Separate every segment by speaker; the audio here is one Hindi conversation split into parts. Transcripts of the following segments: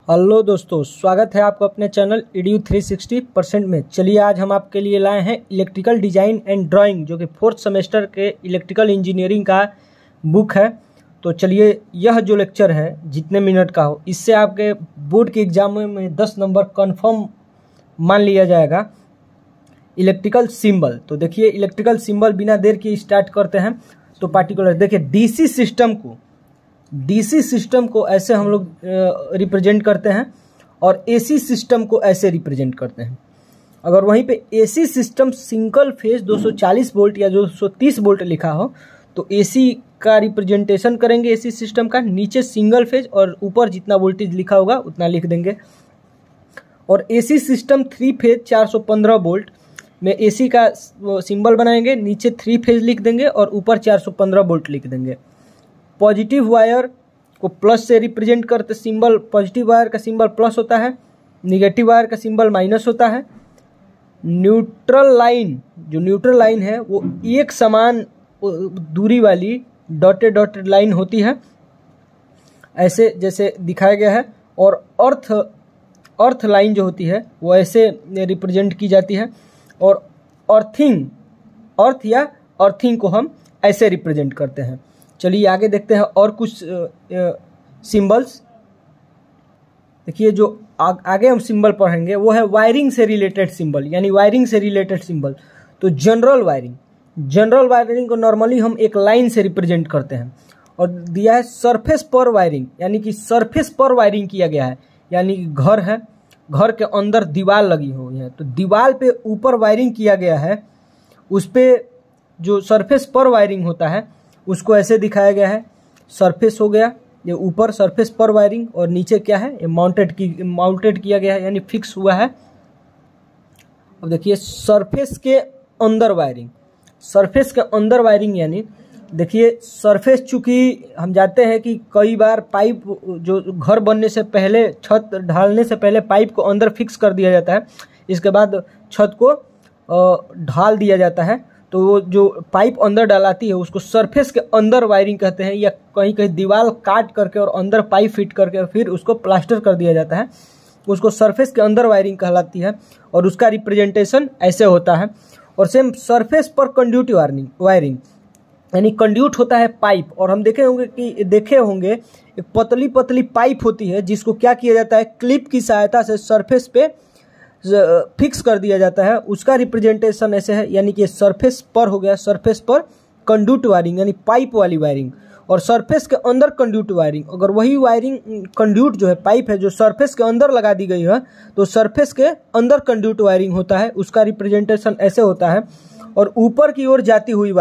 Speaker 1: हेलो दोस्तों, स्वागत है आपको अपने चैनल EDU 360% में। चलिए आज हम आपके लिए लाए हैं इलेक्ट्रिकल डिज़ाइन एंड ड्राइंग, जो कि 4th सेमेस्टर के इलेक्ट्रिकल इंजीनियरिंग का बुक है। तो चलिए, यह जो लेक्चर है जितने मिनट का हो, इससे आपके बोर्ड के एग्जाम में 10 नंबर कन्फर्म मान लिया जाएगा। इलेक्ट्रिकल सिंबल, तो देखिए इलेक्ट्रिकल सिंबल बिना देर के स्टार्ट करते हैं। तो पार्टिकुलर देखिए, डीसी सिस्टम को ऐसे हम लोग रिप्रेजेंट करते हैं और एसी सिस्टम को ऐसे रिप्रेजेंट करते हैं। अगर वहीं पे AC system single phase 240 volt या 230 वोल्ट लिखा हो तो एसी का रिप्रेजेंटेशन करेंगे एसी सिस्टम का, नीचे सिंगल फेज और ऊपर जितना वोल्टेज लिखा होगा उतना लिख देंगे। और एसी सिस्टम 3 फेज 415 वोल्ट में एसी का सिंबल बनाएंगे, नीचे 3 फेज लिख देंगे और ऊपर 415 वोल्ट लिख देंगे। पॉजिटिव वायर को प्लस से रिप्रेजेंट करते सिंबल, पॉजिटिव वायर का सिंबल प्लस होता है, निगेटिव वायर का सिंबल माइनस होता है। न्यूट्रल लाइन, जो न्यूट्रल लाइन है वो एक समान दूरी वाली डॉटेड लाइन होती है, ऐसे जैसे दिखाया गया है। और अर्थ लाइन जो होती है वो ऐसे रिप्रेजेंट की जाती है। और अर्थिंग को हम ऐसे रिप्रेजेंट करते हैं। चलिए आगे देखते हैं और कुछ सिंबल्स। देखिए जो आगे हम सिंबल पढ़ेंगे वो है वायरिंग से रिलेटेड सिंबल, यानी वायरिंग से रिलेटेड सिंबल। तो जनरल वायरिंग को नॉर्मली हम एक लाइन से रिप्रेजेंट करते हैं। और दिया है सरफेस पर वायरिंग, यानी कि सरफेस पर वायरिंग किया गया है, यानी घर है, घर के अंदर दीवार लगी हुई है तो दीवार पे ऊपर वायरिंग किया गया है, उस पे जो सरफेस पर वायरिंग होता है उसको ऐसे दिखाया गया है। सरफेस हो गया ये ऊपर, सरफेस पर वायरिंग, और नीचे क्या है, ये माउंटेड किया गया है, यानी फिक्स हुआ है। अब देखिए सरफेस के अंदर वायरिंग, यानी देखिए सरफेस, चूंकि हम जानते हैं कि कई बार पाइप जो घर बनने से पहले, छत ढालने से पहले पाइप को अंदर फिक्स कर दिया जाता है, इसके बाद छत को ढाल दिया जाता है। तो वो जो पाइप अंदर डालाती है उसको सरफेस के अंदर वायरिंग कहते हैं, या कहीं कहीं दीवार काट करके और अंदर पाइप फिट करके फिर उसको प्लास्टर कर दिया जाता है, उसको सरफेस के अंदर वायरिंग कहलाती है। और उसका रिप्रेजेंटेशन ऐसे होता है। और सेम सरफेस पर कंड्यूट वायरिंग, यानी कंड्यूट होता है पाइप। और हम देखे होंगे एक पतली पतली पाइप होती है जिसको क्या किया जाता है, क्लिप की सहायता से सरफेस पे फिक्स कर दिया जाता है। उसका रिप्रेजेंटेशन ऐसे है, यानी कि सरफेस पर हो गया, सरफेस पर कंड्यूट वायरिंग यानी पाइप वाली वायरिंग, और सरफेस के अंदर कंड्यूट वायरिंग। अगर वही वायरिंग कंड्यूट जो है, पाइप है जो सरफेस के अंदर लगा दी गई है तो सरफेस के अंदर कंड्यूट वायरिंग होता है, उसका रिप्रेजेंटेशन ऐसे होता है। और ऊपर की ओर जाती हुई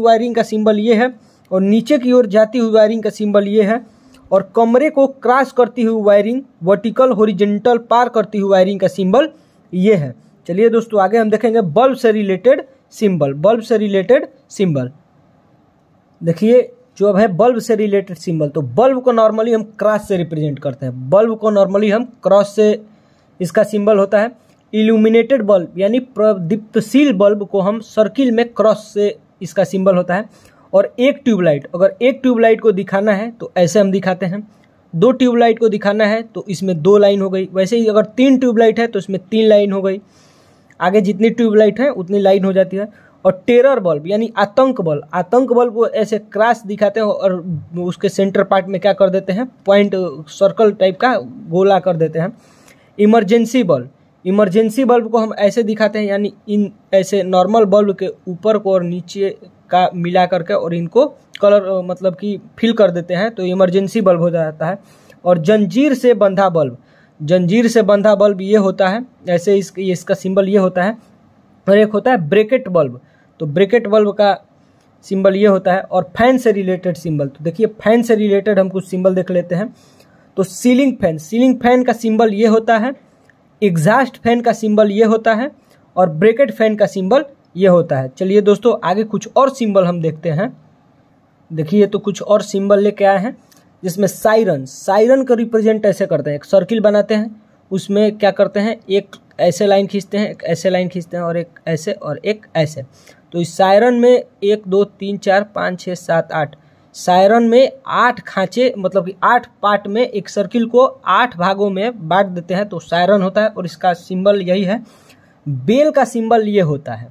Speaker 1: वायरिंग का सिंबल ये है, और नीचे की ओर जाती हुई वायरिंग का सिंबल ये है। और कमरे को क्रॉस करती हुई वायरिंग, वर्टिकल हॉरिजॉन्टल पार करती हुई वायरिंग का सिंबल ये है। चलिए दोस्तों आगे हम देखेंगे बल्ब से रिलेटेड सिंबल। देखिए जो अब है बल्ब से रिलेटेड सिंबल, तो बल्ब को नॉर्मली हम क्रॉस से रिप्रेजेंट करते हैं। इसका सिंबल होता है। इल्यूमिनेटेड बल्ब यानी प्रदीप्तशील बल्ब को हम सर्किल में क्रॉस से इसका सिंबल होता है। और एक ट्यूबलाइट, अगर एक ट्यूबलाइट को दिखाना है तो ऐसे हम दिखाते हैं। 2 ट्यूबलाइट को दिखाना है तो इसमें 2 लाइन हो गई। वैसे ही अगर 3 ट्यूबलाइट है तो इसमें 3 लाइन हो गई। आगे जितनी ट्यूबलाइट है उतनी लाइन हो जाती है। और टेरर बल्ब यानी आतंक बल्ब को ऐसे क्रॉस दिखाते हैं और उसके सेंटर पार्ट में क्या कर देते हैं, पॉइंट सर्कल टाइप का गोला कर देते हैं। इमरजेंसी बल्ब को हम ऐसे दिखाते हैं, यानी इन ऐसे नॉर्मल बल्ब के ऊपर को और नीचे का मिला करके और इनको कलर मतलब कि फिल कर देते हैं, तो इमरजेंसी बल्ब हो जाता है। और जंजीर से बंधा बल्ब ये होता है, ऐसे इसका सिंबल ये होता है। और एक होता है ब्रैकेट बल्ब, तो ब्रैकेट बल्ब का सिंबल ये होता है। और फैन से रिलेटेड सिंबल, तो देखिए फैन से रिलेटेड हम कुछ सिंबल देख लेते हैं। तो सीलिंग फैन का सिंबल ये होता है, एग्जॉस्ट फैन का सिंबल ये होता है, और ब्रैकेट फैन का सिंबल ये होता है। चलिए दोस्तों आगे कुछ और सिंबल हम देखते हैं। देखिए तो कुछ और सिंबल लेके आए हैं, जिसमें सायरन का रिप्रेजेंट ऐसे करते हैं। एक सर्किल बनाते हैं, उसमें क्या करते हैं, एक ऐसे लाइन खींचते हैं, एक ऐसे लाइन खींचते हैं, और एक ऐसे और एक ऐसे। तो इस सायरन में 1 2 3 4 5 6 7 8 सायरन में 8 खांचे, मतलब कि 8 पार्ट में एक सर्किल को 8 भागों में बांट देते हैं तो सायरन होता है। और इसका सिंबल यही है। बेल का सिंबल ये होता है,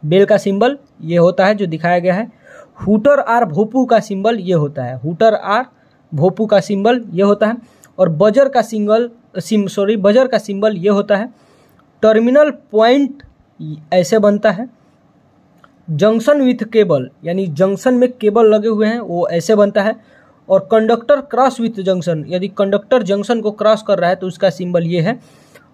Speaker 1: बेल का सिंबल ये होता है जो दिखाया गया है। हूटर आर भोपू का सिंबल ये होता है, हूटर आर भोपू का सिंबल ये होता है। और बजर का बजर का सिंबल ये होता है। टर्मिनल पॉइंट ऐसे बनता है। जंक्शन विथ केबल, यानी जंक्शन में केबल लगे हुए हैं, वो ऐसे बनता है। और कंडक्टर क्रॉस विथ जंक्शन, यदि कंडक्टर जंक्शन को क्रॉस कर रहा है तो उसका सिंबल ये है।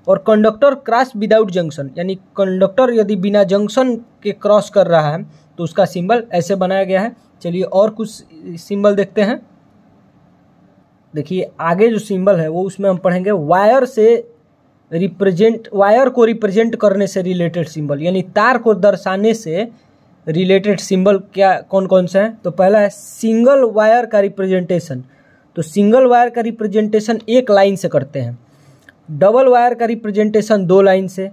Speaker 1: और कंडक्टर क्रॉस विदाउट जंक्शन, यानी कंडक्टर यदि बिना जंक्शन के क्रॉस कर रहा है तो उसका सिंबल ऐसे बनाया गया है। चलिए और कुछ सिंबल देखते हैं। देखिए आगे जो सिंबल है वो उसमें हम पढ़ेंगे वायर को रिप्रेजेंट करने से रिलेटेड सिंबल, यानी तार को दर्शाने से रिलेटेड सिंबल क्या कौन कौन से हैं। तो पहला है सिंगल वायर का रिप्रेजेंटेशन, तो सिंगल वायर का रिप्रेजेंटेशन एक लाइन से करते हैं। डबल वायर का रिप्रेजेंटेशन 2 लाइन से।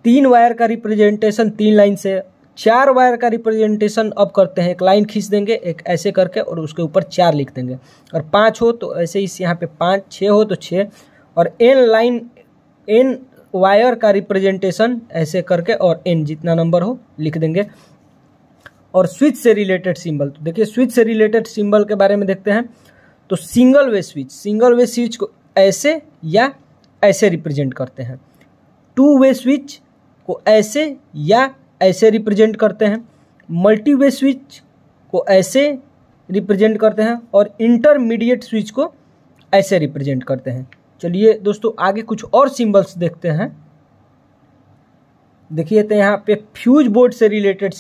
Speaker 1: 3 वायर का रिप्रेजेंटेशन 3 लाइन से। 4 वायर का रिप्रेजेंटेशन अब करते हैं, एक लाइन खींच देंगे एक ऐसे करके और उसके ऊपर 4 लिख देंगे। और 5 हो तो ऐसे इस यहाँ पे 5, 6 हो तो 6। और n वायर का रिप्रेजेंटेशन ऐसे करके और n जितना नंबर हो लिख देंगे। और स्विच से रिलेटेड सिंबल, तो देखिए स्विच से रिलेटेड सिंबल के बारे में देखते हैं। तो सिंगल वे स्विच को ऐसे या ऐसे रिप्रेजेंट करते हैं। 2 वे स्विच को ऐसे या ऐसे रिप्रेजेंट करते हैं। मल्टी वे स्विच को ऐसे रिप्रेजेंट करते हैं। और इंटरमीडिएट स्विच को ऐसे रिप्रेजेंट करते हैं। चलिए दोस्तों आगे कुछ और सिंबल्स देखते हैं। देखिए तो यहाँ पे फ्यूज बोर्ड से रिलेटेड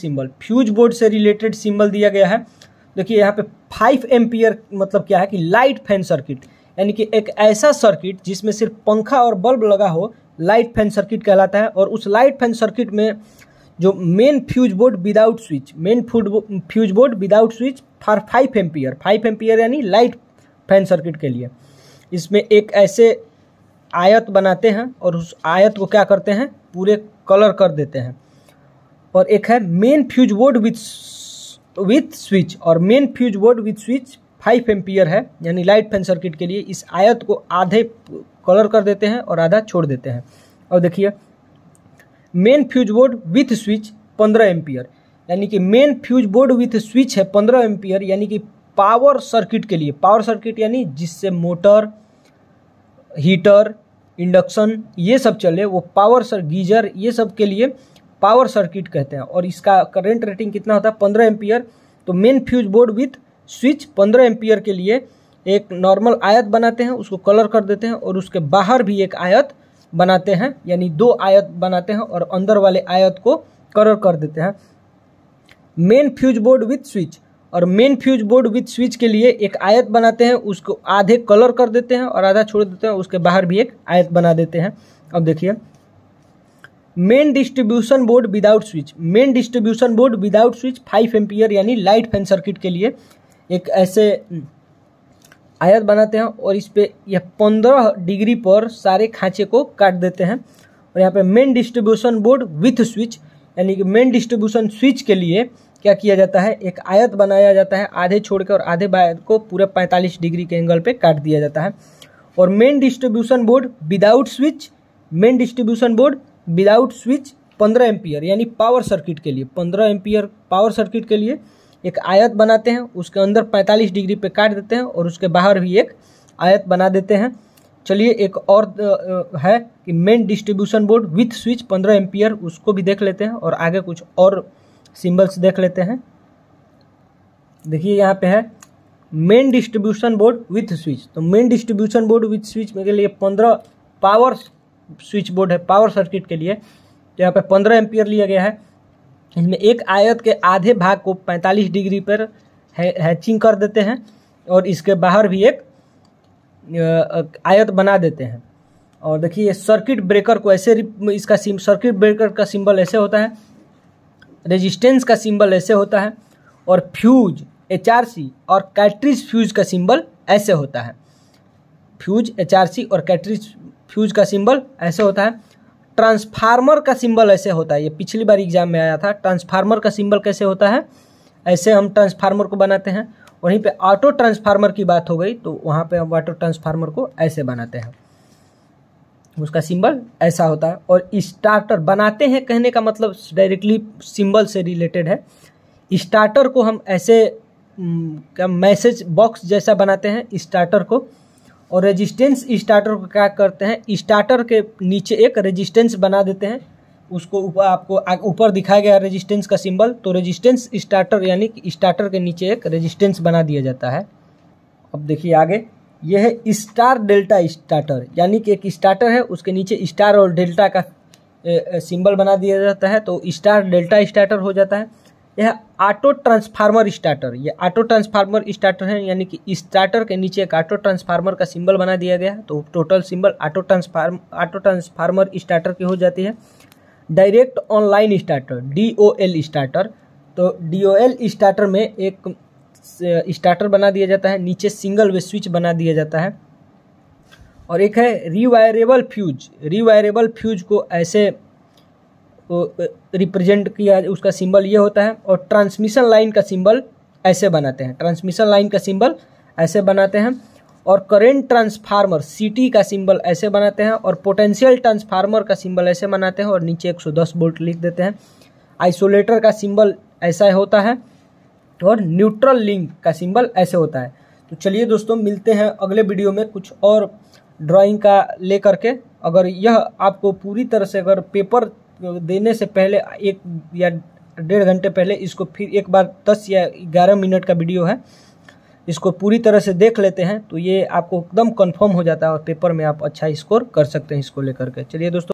Speaker 1: सिंबल दिया गया है। देखिए यहाँ पे 5 एम्पियर मतलब क्या है कि लाइट फैन सर्किट, यानी कि एक ऐसा सर्किट जिसमें सिर्फ पंखा और बल्ब लगा हो, लाइट फैन सर्किट कहलाता है। और उस लाइट फैन सर्किट में जो main fuse board without switch for 5 ampere यानी लाइट फैन सर्किट के लिए, इसमें एक ऐसे आयत बनाते हैं और उस आयत को क्या करते हैं, पूरे कलर कर देते हैं। और एक है main fuse board with switch, और main fuse board with switch 5 ampere है, यानी लाइट फैन सर्किट के लिए इस आयत को आधे कलर कर देते हैं और आधा छोड़ देते हैं। और देखिए main fuse board with switch 15 ampere, यानी कि main fuse board with switch है 15 एम्पियर, यानी कि पावर सर्किट के लिए, पावर सर्किट यानी जिससे मोटर, हीटर, इंडक्शन ये सब चले, वो गीजर ये सब के लिए पावर सर्किट कहते हैं। और इसका करंट रेटिंग कितना होता है 15 एम्पियर। तो main fuse board with switch 15 ampere के लिए एक नॉर्मल आयत बनाते हैं, उसको कलर कर देते हैं और उसके बाहर भी एक आयत बनाते हैं, यानी 2 आयत बनाते हैं और अंदर वाले आयत को कलर कर देते हैं। Main fuse board with switch, और main fuse board with switch के लिए एक आयत बनाते हैं, उसको आधे कलर कर देते हैं और आधा छोड़ देते हैं, उसके बाहर भी एक आयत बना देते हैं। अब देखिए main distribution board without switch, 5 ampere यानी लाइट फैन सर्किट के लिए एक ऐसे आयत बनाते हैं और इस पे यह 15 डिग्री पर सारे खांचे को काट देते हैं। और यहाँ पे main distribution board with switch, यानी कि मेन डिस्ट्रीब्यूशन स्विच के लिए क्या किया जाता है, एक आयत बनाया जाता है, आधे छोड़कर और आधे आयत को पूरे 45 डिग्री के एंगल पे काट दिया जाता है। और main distribution board without switch 15 ampere यानी पावर सर्किट के लिए, 15 एम्पियर पावर सर्किट के लिए एक आयत बनाते हैं, उसके अंदर 45 डिग्री पे काट देते हैं और उसके बाहर भी एक आयत बना देते हैं। चलिए एक और है कि main distribution board with switch 15 ampere, उसको भी देख लेते हैं और आगे कुछ और सिंबल्स देख लेते हैं। देखिए यहाँ पे है main distribution board with switch, तो main distribution board with switch के लिए 15 पावर स्विच बोर्ड है पावर सर्किट के लिए, तो यहाँ पे 15 एम्पियर लिया गया है। इसमें एक आयत के आधे भाग को 45 डिग्री पर हैचिंग कर देते हैं और इसके बाहर भी एक आयत बना देते हैं। और देखिए सर्किट ब्रेकर को ऐसे, इसका सर्किट ब्रेकर का सिंबल ऐसे होता है, रेजिस्टेंस का सिंबल ऐसे होता है, और फ्यूज HRC और कैट्रिज फ्यूज का सिंबल ऐसे होता है। फ्यूज HRC और कैट्रिज फ्यूज का सिंबल ऐसे होता है। ट्रांसफार्मर का सिंबल ऐसे होता है, ये पिछली बार एग्जाम में आया था। ट्रांसफार्मर का सिंबल कैसे होता है, ऐसे हम ट्रांसफार्मर को बनाते हैं। वहीं पे ऑटो ट्रांसफार्मर की बात हो गई तो वहाँ पे हम ऑटो ट्रांसफार्मर को ऐसे बनाते हैं, उसका सिंबल ऐसा होता है। और स्टार्टर बनाते हैं कहने का मतलब डायरेक्टली सिंबल से रिलेटेड है। स्टार्टर को हम ऐसे क्या मैसेज बॉक्स जैसा बनाते हैं स्टार्टर को, और रेजिस्टेंस स्टार्टर को क्या करते हैं, स्टार्टर के नीचे एक रेजिस्टेंस बना देते हैं, उसको आपको ऊपर दिखाया गया रेजिस्टेंस का सिंबल, तो रेजिस्टेंस स्टार्टर यानी कि स्टार्टर के नीचे एक रेजिस्टेंस बना दिया जाता है। अब देखिए आगे, यह है स्टार डेल्टा स्टार्टर, यानी कि एक स्टार्टर है उसके नीचे स्टार और डेल्टा का सिंबल बना दिया जाता है, तो स्टार डेल्टा स्टार्टर हो जाता है। यह ऑटो ट्रांसफार्मर स्टार्टर, ये ऑटो ट्रांसफार्मर स्टार्टर है, यानी कि स्टार्टर के नीचे एक ऑटो ट्रांसफार्मर का सिंबल बना दिया गया है, तो total symbol auto transformer starter की हो जाती है। Direct online starter DOL starter, तो DOL स्टार्टर में एक स्टार्टर बना दिया जाता है, नीचे सिंगल वे स्विच बना दिया जाता है। और एक है रिवायरेबल फ्यूज, रिवायरेबल फ्यूज को ऐसे रिप्रेजेंट किया, उसका सिंबल ये होता है। और ट्रांसमिशन लाइन का सिंबल ऐसे बनाते हैं, ट्रांसमिशन लाइन का सिंबल ऐसे बनाते हैं। और करेंट ट्रांसफार्मर CT का सिंबल ऐसे बनाते हैं, और पोटेंशियल ट्रांसफार्मर का सिंबल ऐसे बनाते हैं और नीचे 110 वोल्ट लिख देते हैं। आइसोलेटर का सिंबल ऐसा होता है, और न्यूट्रल लिंक का सिंबल ऐसे होता है। तो चलिए दोस्तों, मिलते हैं अगले वीडियो में कुछ और ड्राइंग का ले करके। अगर यह आपको पूरी तरह से, अगर पेपर देने से पहले 1 या 1.5 घंटे पहले इसको फिर एक बार 10 या 11 मिनट का वीडियो है, इसको पूरी तरह से देख लेते हैं तो ये आपको एकदम कंफर्म हो जाता है और पेपर में आप अच्छा स्कोर कर सकते हैं इसको लेकर के। चलिए दोस्तों।